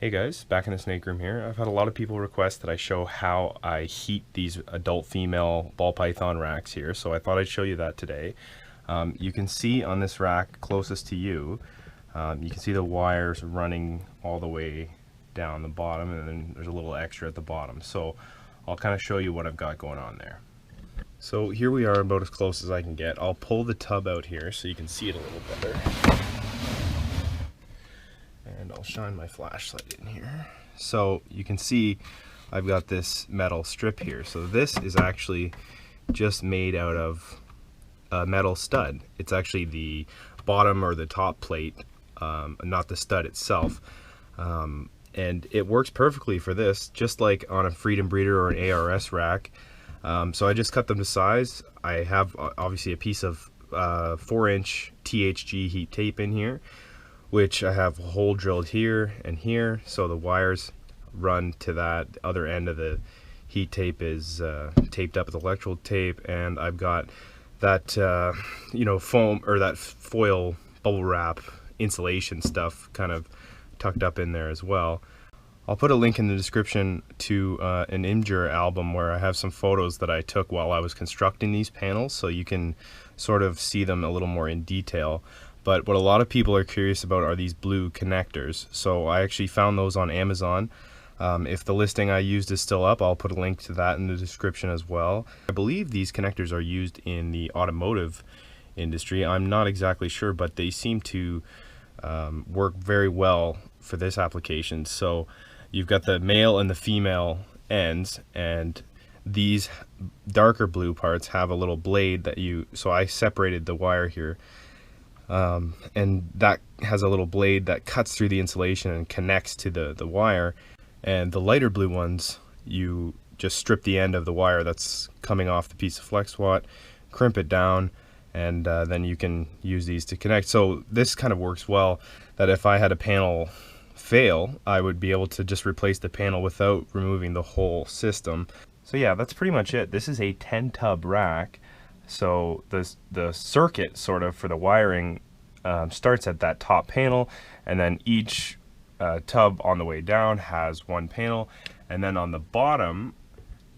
Hey guys, back in the snake room here. I've had a lot of people request that I show how I heat these adult female ball python racks here, so I thought I'd show you that today. You can see on this rack closest to you, you can see the wires running all the way down the bottom, and then there's a little extra at the bottom. So I'll kind of show you what I've got going on there. So here we are, about as close as I can get. I'll pull the tub out here so you can see it a little better. And I'll shine my flashlight in here. So you can see I've got this metal strip here. So this is actually just made out of a metal stud. It's actually the bottom or the top plate, not the stud itself. And it works perfectly for this, just like on a Freedom Breeder or an ARS rack. So I just cut them to size. I have obviously a piece of 4-inch THG heat tape in here, which I have a hole drilled here and here, so the wires run to that. The other end of the heat tape is taped up with electrical tape, and I've got that foam or that foil bubble wrap insulation stuff kind of tucked up in there as well. I'll put a link in the description to an Imgur album where I have some photos that I took while I was constructing these panels, so you can sort of see them a little more in detail. But what a lot of people are curious about are these blue connectors. So I actually found those on Amazon. If the listing I used is still up, I'll put a link to that in the description as well. I believe these connectors are used in the automotive industry. I'm not exactly sure, but they seem to work very well for this application. So you've got the male and the female ends, and these darker blue parts have a little blade that so I separated the wire here. And that has a little blade that cuts through the insulation and connects to the wire. And the lighter blue ones, you just strip the end of the wire that's coming off the piece of FlexWatt, crimp it down, and then you can use these to connect. So this kind of works well, that if I had a panel fail, I would be able to just replace the panel without removing the whole system. So yeah, that's pretty much it. This is a 10 tub rack. So the circuit sort of for the wiring starts at that top panel, and then each tub on the way down has one panel, and then on the bottom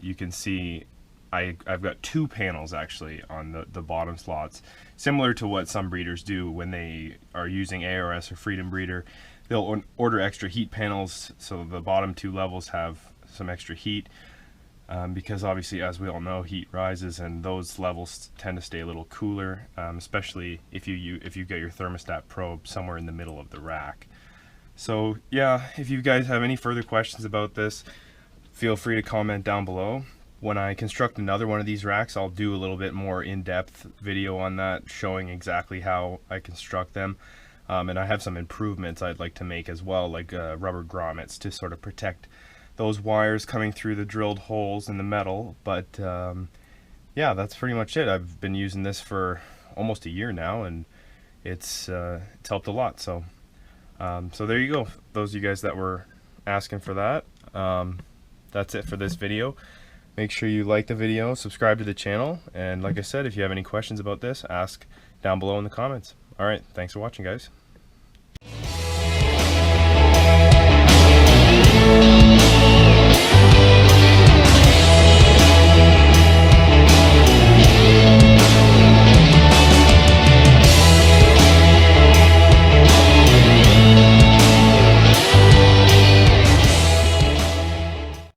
you can see I've got two panels actually on the bottom slots, similar to what some breeders do when they are using ARS or Freedom Breeder. They'll order extra heat panels so the bottom two levels have some extra heat. Because obviously, as we all know, heat rises, and those levels tend to stay a little cooler, especially if you get your thermostat probe somewhere in the middle of the rack. So yeah, if you guys have any further questions about this, feel free to comment down below. When I construct another one of these racks, I'll do a little bit more in-depth video on that, showing exactly how I construct them. And I have some improvements I'd like to make as well, like rubber grommets to sort of protect those wires coming through the drilled holes in the metal. But yeah, that's pretty much it. I've been using this for almost a year now, and it's helped a lot. So so there you go, those of you guys that were asking for that. That's it for this video. Make sure you like the video, subscribe to the channel, and like I said, if you have any questions about this, ask down below in the comments. All right, thanks for watching, guys.